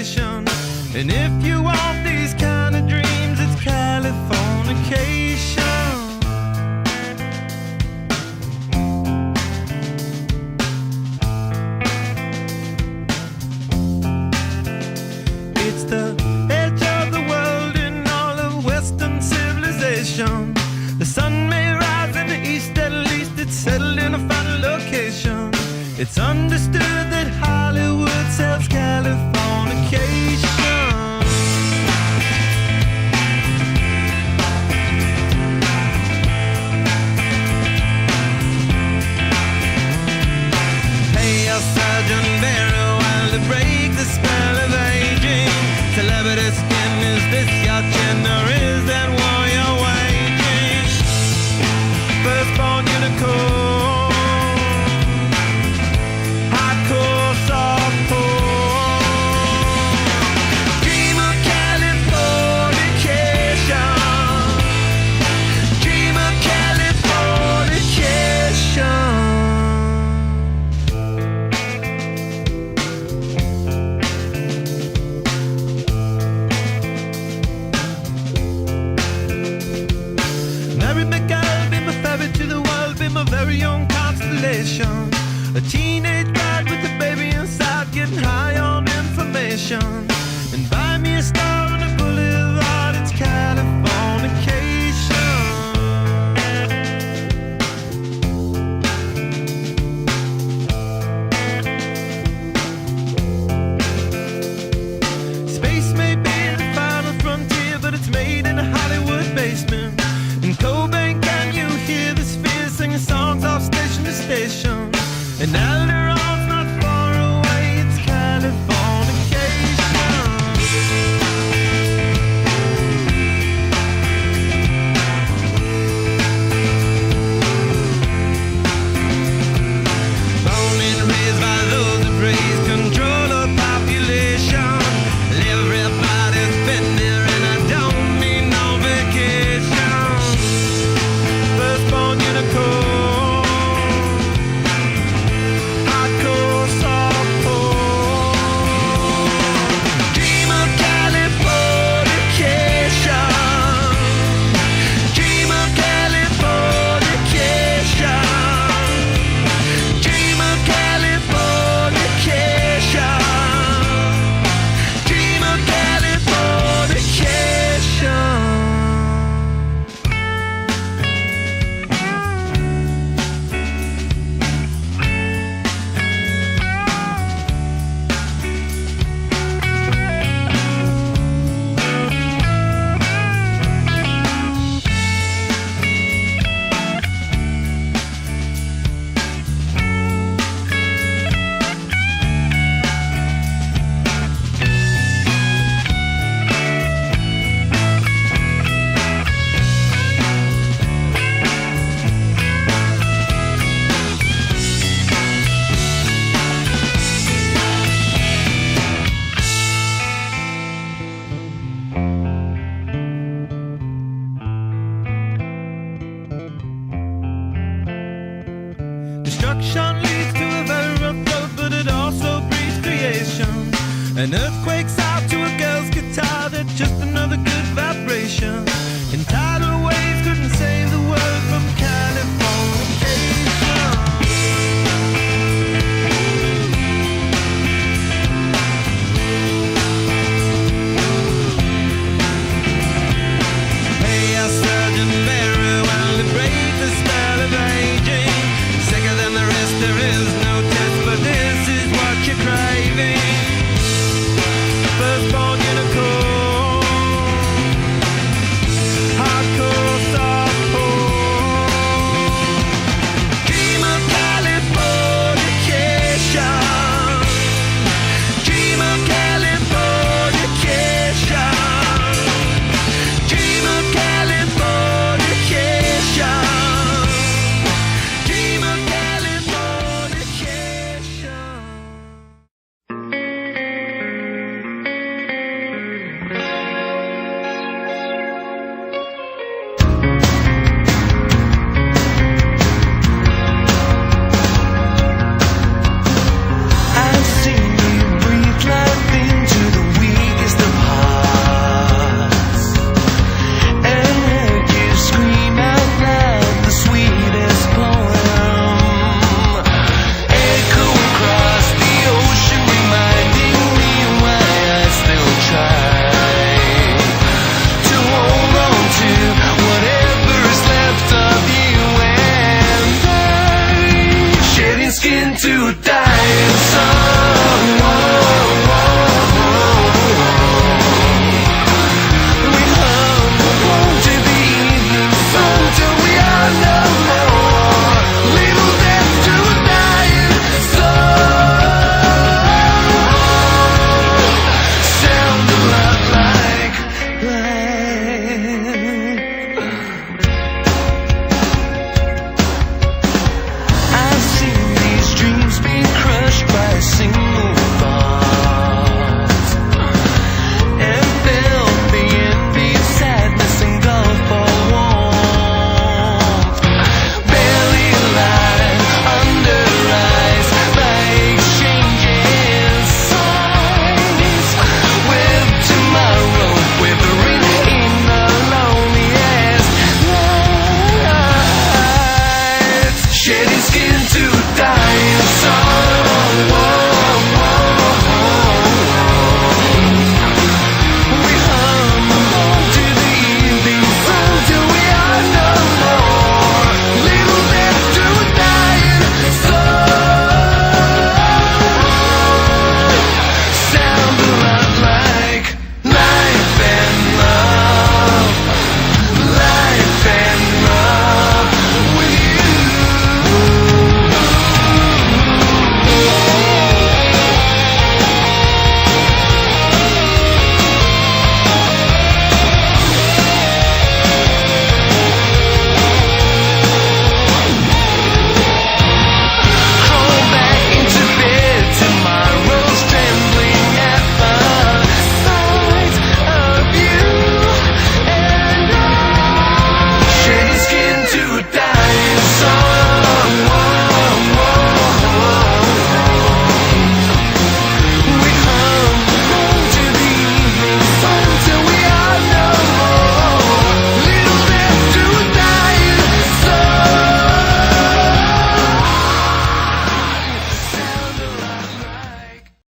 vacation. And if you want these kind of dreams, it's Californication. It's the edge of the world in all of Western civilization. The sun may rise in the east, at least it's settled in a final location. It's understood that Hollywood sells Californication. Hey, your Sergeant Barrow, while to break the spell of aging. Celebrity skin, is this your chin or is that war you're waging? Firstborn unicorn, hardcore softcore. Dream of Californication. Dream of Californication. Mary McGill, be my ferry to the world, be my very own constellation. A teenage bride with a baby inside, getting high on information. And buy me a star on a boulevard, it's Californication. Space may be the final frontier, but it's made in a Hollywood basement. In Cobain, can you hear the sphere singing songs off station to station? And Alderon's not far away, it's Californication. Born and raised by those that praise control of population. Everybody's been there and I don't need no vacation. Firstborn unicorn, hardcore softcore. Dream of Californication. Dream of Californication. Dream of Californication. Dream of Californication. Destruction leads to a very rough road, but it also breeds creation. An earthquake's out to a girl's guitar, that's just another good vibration. And tidal waves couldn't save the world from Californication. Hey, your Sergeant Barrow, while to break the spell of aging. Sicker than the rest, there is no test, but this is what you're craving. Firstborn unicorn, hardcore to die.